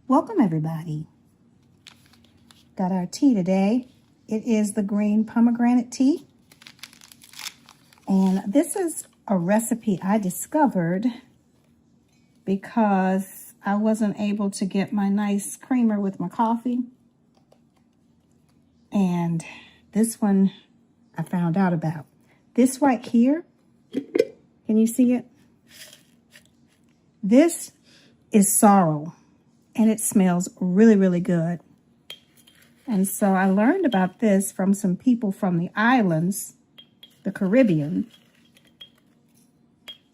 Welcome everybody. Got our tea today. It is the green pomegranate tea. And this is a recipe I discovered because I wasn't able to get my nice creamer with my coffee. And this one I found out about. This right here, can you see it? This is sorrel. And it smells really, really good. And so I learned about this from some people from the islands, the Caribbean,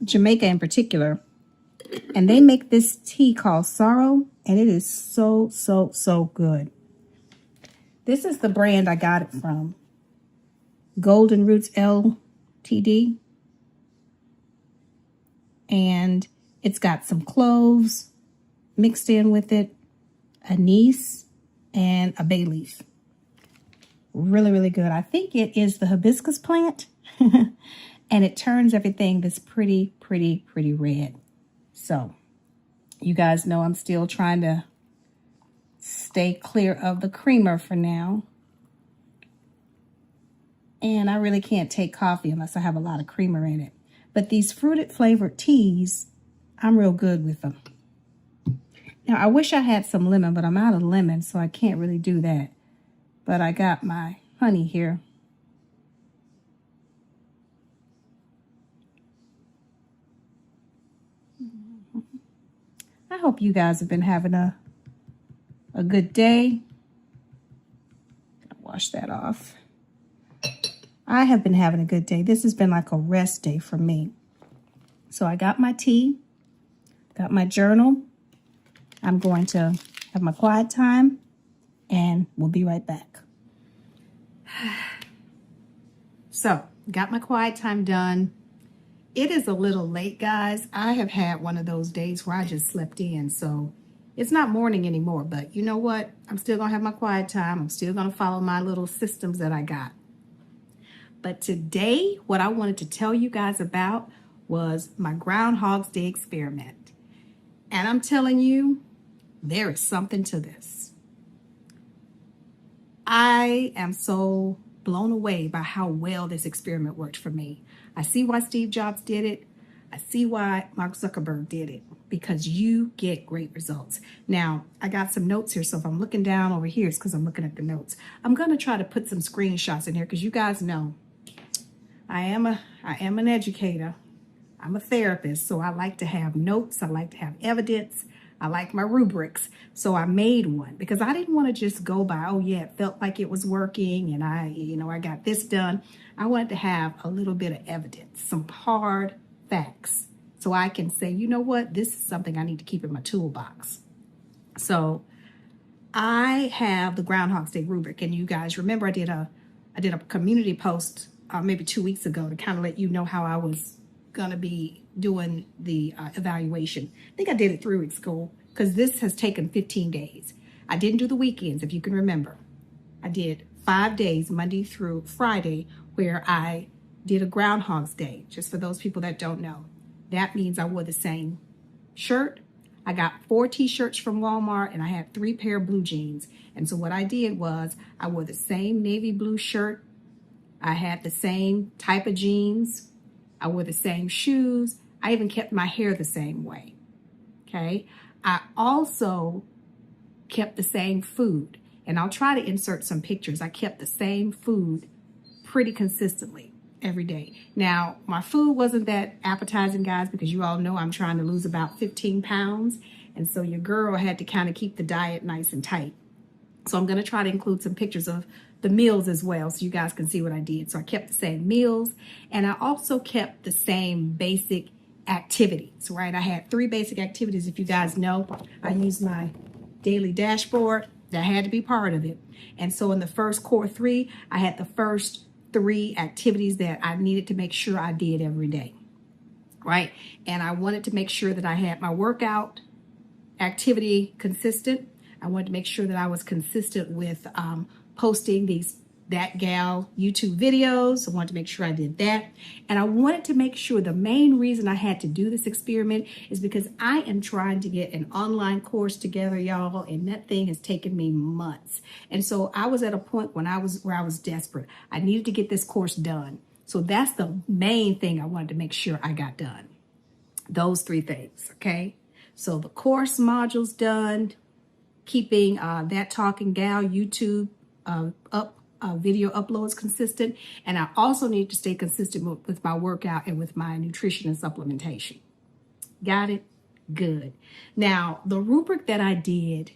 Jamaica in particular. And they make this tea called sorrel, and it is so, so, so good. This is the brand I got it from. Golden Roots Ltd. And it's got some cloves mixed in with it, anise, and a bay leaf. Really, really good. I think it is the hibiscus plant. And it turns everything this pretty, pretty, pretty red. So, you guys know I'm still trying to stay clear of the creamer for now. And I really can't take coffee unless I have a lot of creamer in it. But these fruited flavored teas, I'm real good with them. Now, I wish I had some lemon, but I'm out of lemon, so I can't really do that. But I got my honey here. I hope you guys have been having a good day. Wash that off. I have been having a good day. This has been like a rest day for me. So I got my tea, got my journal. I'm going to have my quiet time, and we'll be right back. So, got my quiet time done. It is a little late, guys. I have had one of those days where I just slept in, so it's not morning anymore. But you know what? I'm still going to have my quiet time. I'm still going to follow my little systems that I got. But today, what I wanted to tell you guys about was my Groundhog Day Experiment. And I'm telling you, there is something to this. I am so blown away by how well this experiment worked for me. I see why Steve Jobs did it. I see why Mark Zuckerberg did it, because you get great results. Now, I got some notes here, so if I'm looking down over here, it's because I'm looking at the notes. I'm going to try to put some screenshots in here because you guys know I am an educator. I'm a therapist, so I like to have notes. I like to have evidence. I like my rubrics. So I made one because I didn't want to just go by, oh yeah, it felt like it was working and I got this done. I wanted to have a little bit of evidence, some hard facts. So I can say, you know what, this is something I need to keep in my toolbox. So I have the Groundhog Day rubric, and you guys remember I did a community post maybe 2 weeks ago to kind of let you know how I was going to be doing the evaluation. I think I did it 3 weeks ago because this has taken 15 days. I didn't do the weekends, if you can remember. I did 5 days, Monday through Friday, where I did a Groundhog's Day, just for those people that don't know. That means I wore the same shirt. I got 4 t-shirts from Walmart, and I had 3 pair of blue jeans. And so what I did was I wore the same navy blue shirt. I had the same type of jeans. I wore the same shoes. I even kept my hair the same way, okay? I also kept the same food, and I'll try to insert some pictures. I kept the same food pretty consistently every day. Now, my food wasn't that appetizing, guys, because you all know I'm trying to lose about 15 pounds, and so your girl had to kind of keep the diet nice and tight. So I'm going to try to include some pictures of the meals as well, so you guys can see what I did. So I kept the same meals, and I also kept the same basic activities, right? I had 3 basic activities. If you guys know, I used my daily dashboard. That had to be part of it. And so in the first core 3, I had the first 3 activities that I needed to make sure I did every day, right? And I wanted to make sure that I had my workout activity consistent. I wanted to make sure that I was consistent with posting these That Gal YouTube videos. I wanted to make sure I did that. And I wanted to make sure the main reason I had to do this experiment is because I am trying to get an online course together, y'all, and that thing has taken me months. And so I was at a point where I was desperate. I needed to get this course done. So that's the main thing I wanted to make sure I got done. Those three things, okay? So the course modules done, keeping That Talking Gal YouTube video uploads consistent, and I also need to stay consistent with my workout and with my nutrition and supplementation. Got it? Good. Now, the rubric that I did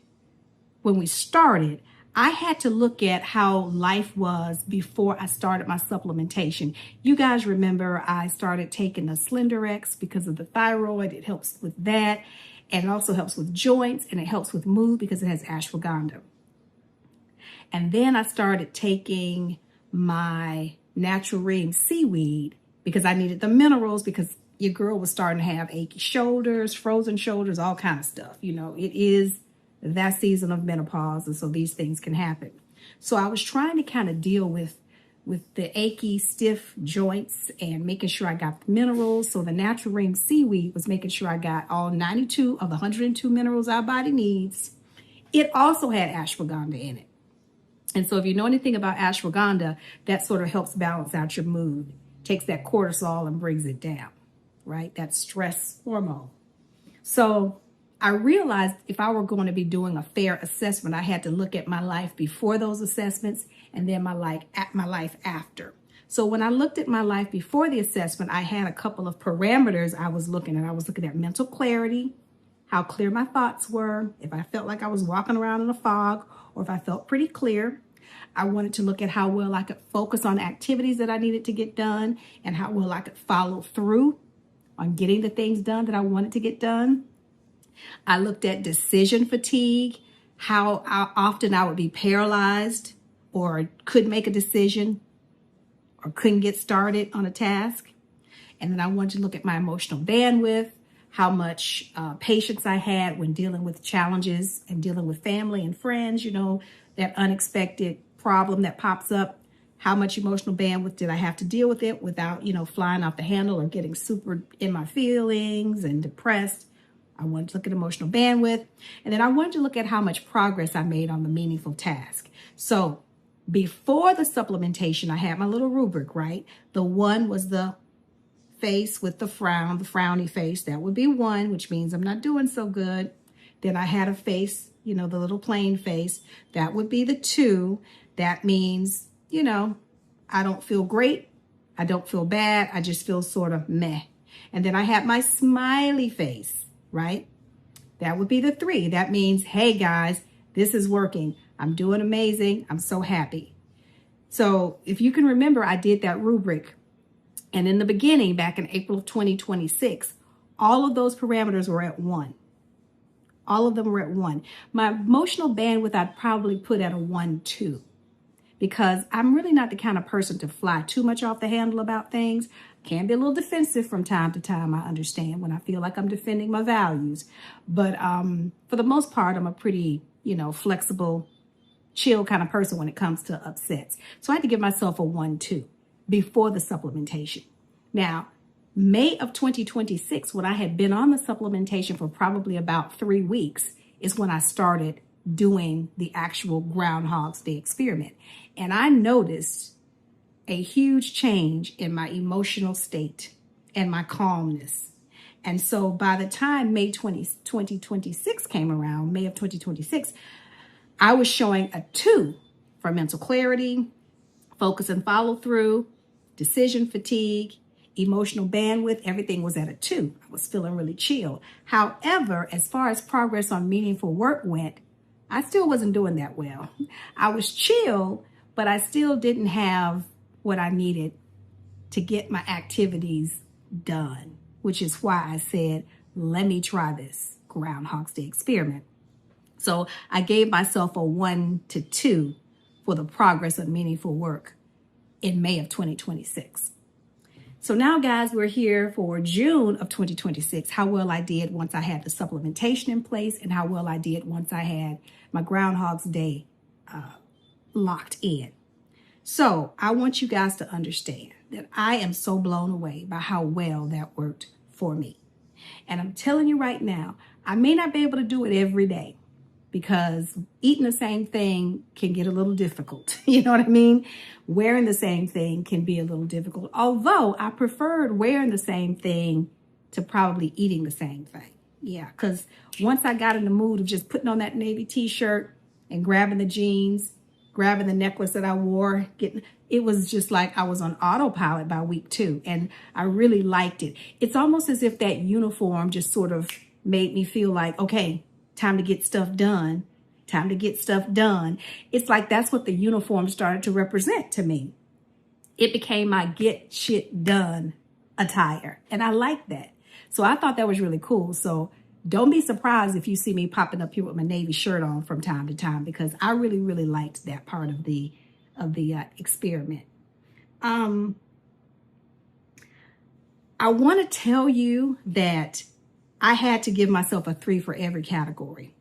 when we started, I had to look at how life was before I started my supplementation. You guys remember I started taking the SlenderX because of the thyroid. It helps with that, and it also helps with joints, and it helps with mood because it has ashwagandha. And then I started taking my natural ream seaweed because I needed the minerals, because your girl was starting to have achy shoulders, frozen shoulders, all kind of stuff. You know, it is that season of menopause, and so these things can happen. So I was trying to kind of deal with the achy, stiff joints and making sure I got the minerals. So the natural ream seaweed was making sure I got all 92 of the 102 minerals our body needs. It also had ashwagandha in it. And so if you know anything about ashwagandha, that sort of helps balance out your mood, takes that cortisol and brings it down, right? That stress hormone. So I realized if I were going to be doing a fair assessment, I had to look at my life before those assessments and then my life after. So when I looked at my life before the assessment, I had a couple of parameters I was looking at. I was looking at mental clarity, how clear my thoughts were, if I felt like I was walking around in a fog, or if I felt pretty clear. I wanted to look at how well I could focus on activities that I needed to get done and how well I could follow through on getting the things done that I wanted to get done. I looked at decision fatigue, how often I would be paralyzed or couldn't make a decision or couldn't get started on a task. And then I wanted to look at my emotional bandwidth, how much patience I had when dealing with challenges and dealing with family and friends, you know, that unexpected problem that pops up. How much emotional bandwidth did I have to deal with it without, you know, flying off the handle or getting super in my feelings and depressed? I wanted to look at emotional bandwidth. And then I wanted to look at how much progress I made on the meaningful task. So before the supplementation, I had my little rubric, right? The one was the face with the frown, the frowny face. That would be 1, which means I'm not doing so good. Then I had a face, you know, the little plain face. That would be the 2. That means, you know, I don't feel great. I don't feel bad. I just feel sort of meh. And then I had my smiley face, right? That would be the 3. That means, hey guys, this is working. I'm doing amazing. I'm so happy. So if you can remember, I did that rubric. And in the beginning, back in April of 2026, all of those parameters were at 1. All of them were at 1. My emotional bandwidth, I'd probably put at a 1, 2. Because I'm really not the kind of person to fly too much off the handle about things. Can be a little defensive from time to time, I understand, when I feel like I'm defending my values. But for the most part, I'm a pretty, you know, flexible, chill kind of person when it comes to upsets. So I had to give myself a 1, 2 before the supplementation. Now, May of 2026, when I had been on the supplementation for probably about 3 weeks, is when I started doing the actual Groundhog Day Experiment. And I noticed a huge change in my emotional state and my calmness. And so by the time May 2026 came around, May of 2026, I was showing a 2 for mental clarity, focus and follow through, decision fatigue, emotional bandwidth. Everything was at a 2. I was feeling really chill. However, as far as progress on meaningful work went, I still wasn't doing that well. I was chill, but I still didn't have what I needed to get my activities done, which is why I said, let me try this Groundhog Day Experiment. So I gave myself a 1 to 2 for the progress of meaningful work in May of 2026. So now, guys, we're here for June of 2026, how well I did once I had the supplementation in place and how well I did once I had my Groundhog's Day locked in. So I want you guys to understand that I am so blown away by how well that worked for me. And I'm telling you right now, I may not be able to do it every day because eating the same thing can get a little difficult. You know what I mean? Wearing the same thing can be a little difficult. Although I preferred wearing the same thing to probably eating the same thing. Yeah, because once I got in the mood of just putting on that navy t-shirt and grabbing the jeans, grabbing the necklace that I wore, it was just like I was on autopilot by week 2. And I really liked it. It's almost as if that uniform just sort of made me feel like, okay, time to get stuff done. Time to get stuff done. It's like that's what the uniform started to represent to me. It became my get shit done attire. And I like that. So I thought that was really cool. So don't be surprised if you see me popping up here with my navy shirt on from time to time, because I really, really liked that part of the experiment. I want to tell you that I had to give myself a 3 for every category.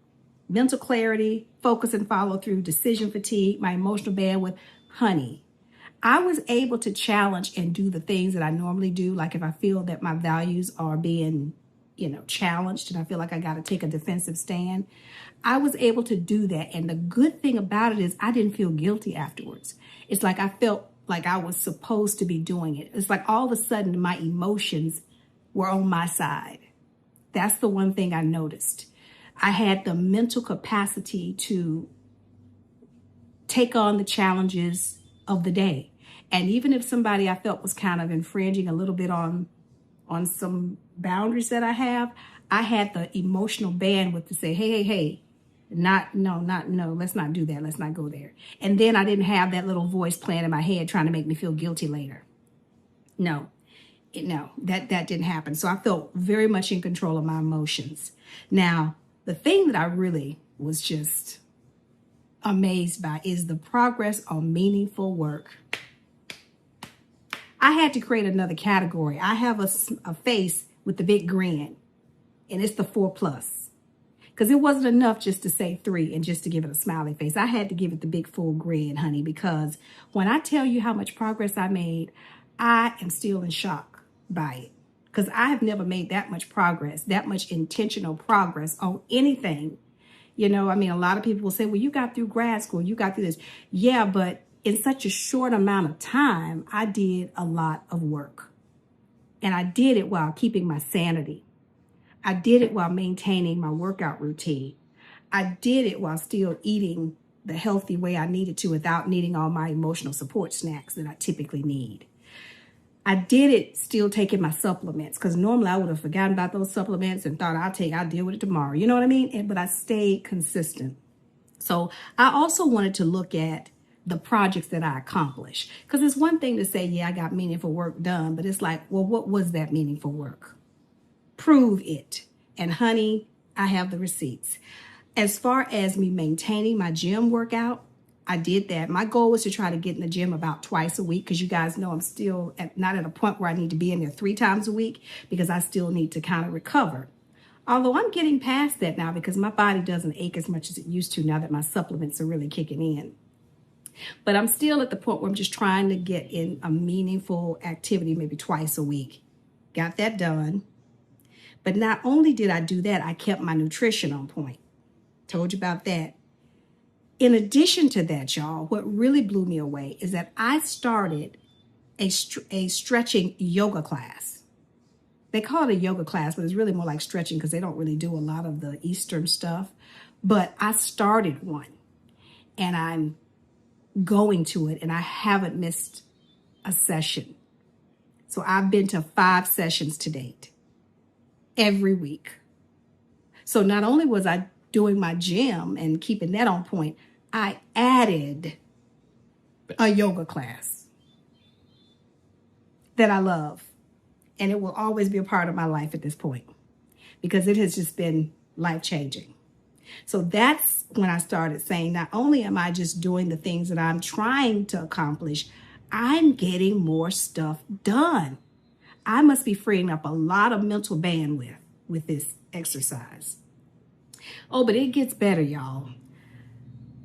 Mental clarity, focus and follow through, decision fatigue, my emotional bandwidth. Honey, I was able to challenge and do the things that I normally do. Like if I feel that my values are being, challenged and I feel like I got to take a defensive stand, I was able to do that. And the good thing about it is I didn't feel guilty afterwards. It's like I felt like I was supposed to be doing it. It's like all of a sudden my emotions were on my side. That's the one thing I noticed. I had the mental capacity to take on the challenges of the day. And even if somebody I felt was kind of infringing a little bit on some boundaries that I have, I had the emotional bandwidth to say, hey, no, let's not do that. Let's not go there. And then I didn't have that little voice playing in my head trying to make me feel guilty later. No, that didn't happen. So I felt very much in control of my emotions. Now, the thing that I really was just amazed by is the progress on meaningful work. I had to create another category. I have a face with the big grin, and it's the 4+. Because it wasn't enough just to say 3 and just to give it a smiley face. I had to give it the big full grin, honey, because when I tell you how much progress I made, I am still in shock by it. Because I have never made that much progress, that much intentional progress on anything. A lot of people will say, well, you got through grad school, you got through this. Yeah, but in such a short amount of time, I did a lot of work. And I did it while keeping my sanity. I did it while maintaining my workout routine. I did it while still eating the healthy way I needed to without needing all my emotional support snacks that I typically need. I did it still taking my supplements, because normally I would have forgotten about those supplements and thought I'll deal with it tomorrow. You know what I mean? But I stayed consistent. So I also wanted to look at the projects that I accomplished, because it's one thing to say, yeah, I got meaningful work done, but it's like, well, what was that meaningful work? Prove it. And honey, I have the receipts. As far as me maintaining my gym workout, I did that. My goal was to try to get in the gym about twice a week, because you guys know I'm still not at a point where I need to be in there 3 times a week, because I still need to kind of recover. Although I'm getting past that now, because my body doesn't ache as much as it used to now that my supplements are really kicking in. But I'm still at the point where I'm just trying to get in a meaningful activity maybe twice a week. Got that done. But not only did I do that, I kept my nutrition on point. Told you about that. In addition to that, y'all, what really blew me away is that I started a stretching yoga class. They call it a yoga class, but it's really more like stretching because they don't really do a lot of the Eastern stuff. But I started one, and I'm going to it, and I haven't missed a session. So I've been to 5 sessions to date, every week. So not only was I doing my gym and keeping that on point, I added a yoga class that I love. And it will always be a part of my life at this point, because it has just been life-changing. So that's when I started saying, not only am I just doing the things that I'm trying to accomplish, I'm getting more stuff done. I must be freeing up a lot of mental bandwidth with this exercise. Oh, but it gets better, y'all.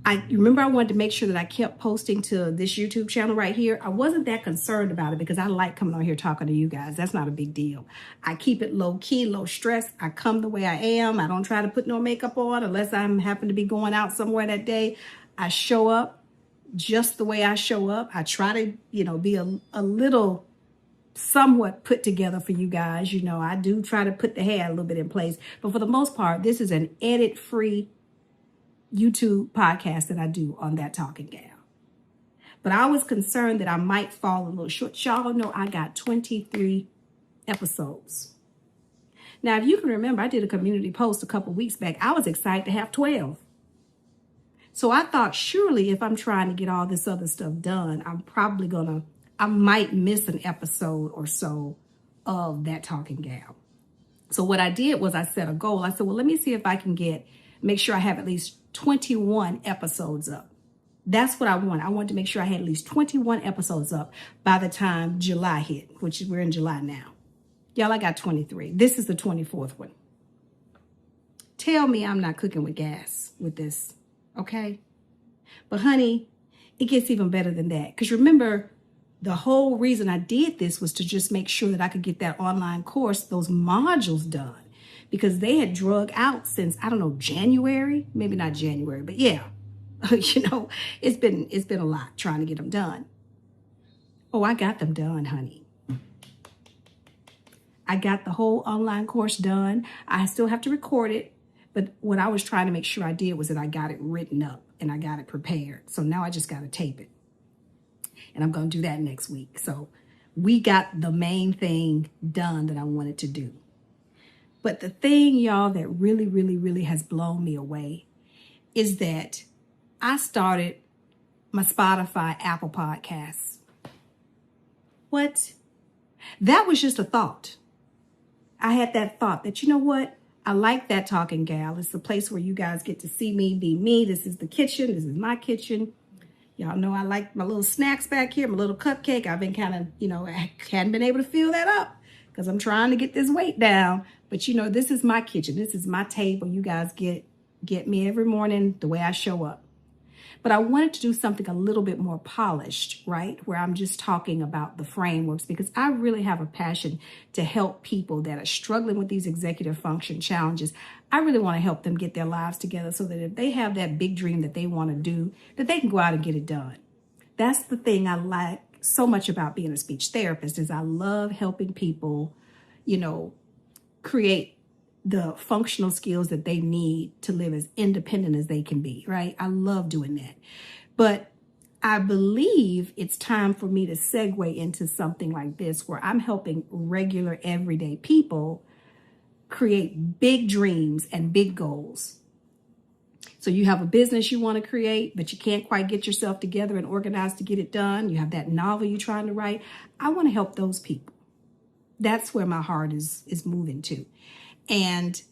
I remember I wanted to make sure that I kept posting to this YouTube channel right here. I wasn't that concerned about it because I like coming on here talking to you guys. That's not a big deal. I keep it low key, low stress. I come the way I am. I don't try to put no makeup on unless I happen to be going out somewhere that day. I show up just the way I show up. I try to, be a little somewhat put together for you guys. I do try to put the hair a little bit in place. But for the most part, this is an edit-free YouTube podcast that I do on That Talking Gal. But I was concerned that I might fall a little short. Y'all know I got 23 episodes. Now, if you can remember, I did a community post a couple weeks back. I was excited to have 12. So I thought, surely if I'm trying to get all this other stuff done, I might miss an episode or so of That Talking Gal. So what I did was I set a goal. I said, well, let me see if I can make sure I have at least 21 episodes up. That's what I want. I want to make sure I had at least 21 episodes up by the time July hit, which we're in July now. Y'all, I got 23. This is the 24th one. Tell me I'm not cooking with gas with this, okay? But honey, it gets even better than that. Because remember, the whole reason I did this was to just make sure that I could get that online course, those modules done. Because they had drug out since, I don't know, January, maybe not January, but yeah, it's been a lot trying to get them done. Oh, I got them done, honey. I got the whole online course done. I still have to record it, but what I was trying to make sure I did was that I got it written up and I got it prepared. So now I just got to tape it, and I'm going to do that next week. So we got the main thing done that I wanted to do. But the thing, y'all, that really, really, really has blown me away is that I started my Spotify, Apple Podcasts. What? That was just a thought. I had that thought that, you know what? I like That Talking Gal. It's the place where you guys get to see me be me. This is the kitchen. This is my kitchen. Y'all know I like my little snacks back here, my little cupcake. I've been kind of, I hadn't been able to fill that up because I'm trying to get this weight down. But, this is my kitchen. This is my table. You guys get me every morning the way I show up. But I wanted to do something a little bit more polished, right? Where I'm just talking about the frameworks, because I really have a passion to help people that are struggling with these executive function challenges. I really want to help them get their lives together so that if they have that big dream that they want to do, that they can go out and get it done. That's the thing I like so much about being a speech therapist, is I love helping people, create the functional skills that they need to live as independent as they can be, right? I love doing that. But I believe it's time for me to segue into something like this, where I'm helping regular, everyday people create big dreams and big goals. So you have a business you want to create, but you can't quite get yourself together and organized to get it done. You have that novel you're trying to write. I want to help those people. That's where my heart is moving to. And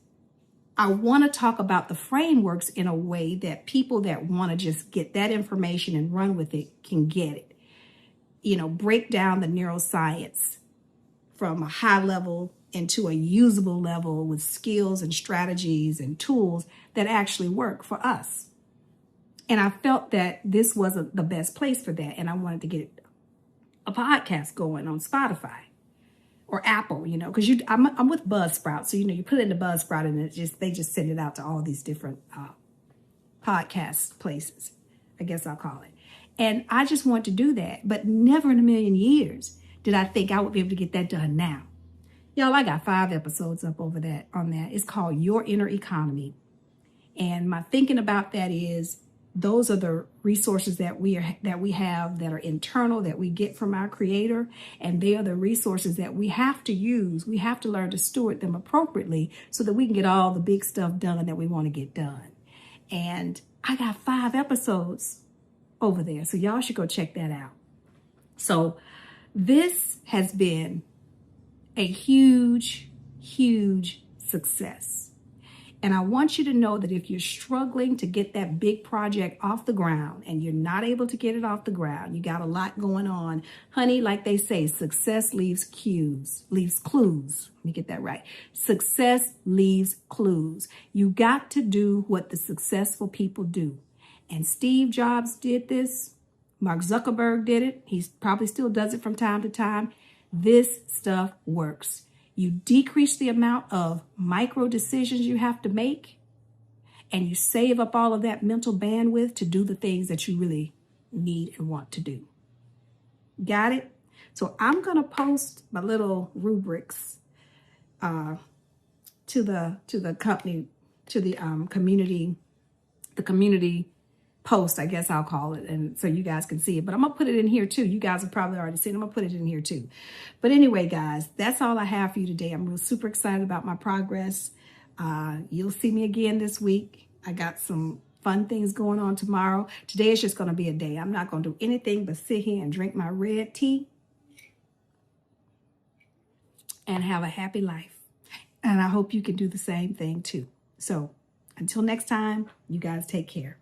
I want to talk about the frameworks in a way that people that want to just get that information and run with it can get it. Break down the neuroscience from a high level into a usable level with skills and strategies and tools that actually work for us. And I felt that this wasn't the best place for that. And I wanted to get a podcast going on Spotify or Apple, because I'm with Buzzsprout. So, you put it in the Buzzsprout and they just send it out to all these different podcast places, I guess I'll call it. And I just want to do that. But never in a million years did I think I would be able to get that done now. Y'all, I got 5 episodes up on that. It's called Your Inner Economy. And my thinking about that is, those are the resources that we have that are internal, that we get from our creator. And they are the resources that we have to use. We have to learn to steward them appropriately so that we can get all the big stuff done that we want to get done. And I got 5 episodes over there. So y'all should go check that out. So this has been a huge, huge success. And I want you to know that if you're struggling to get that big project off the ground and you're not able to get it off the ground, you got a lot going on, honey, like they say, success leaves clues. Let me get that right. Success leaves clues. You got to do what the successful people do. And Steve Jobs did this. Mark Zuckerberg did it. He probably still does it from time to time. This stuff works. You decrease the amount of micro decisions you have to make, and you save up all of that mental bandwidth to do the things that you really need and want to do. Got it? So I'm going to post my little rubrics to the company, to the community post, I guess I'll call it, and so you guys can see it. But I'm gonna put it in here too. You guys have probably already seen it. I'm gonna put it in here too. But anyway, guys, that's all I have for you today. I'm super excited about my progress. You'll see me again this week. I got some fun things going on tomorrow. Today is just gonna be a day. I'm not gonna do anything but sit here and drink my red tea and have a happy life. And I hope you can do the same thing too. So until next time, you guys take care.